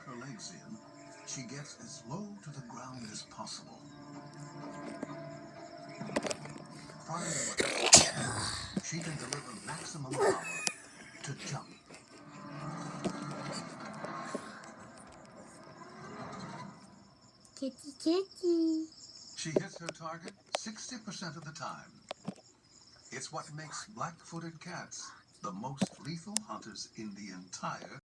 her legs in, she gets as low to the ground as possible. Firing with her speed, she can deliver maximum power to jump. Kitty, kitty. She hits her target 60% of the time. It's what makes black-footed cats the most lethal hunters in the entire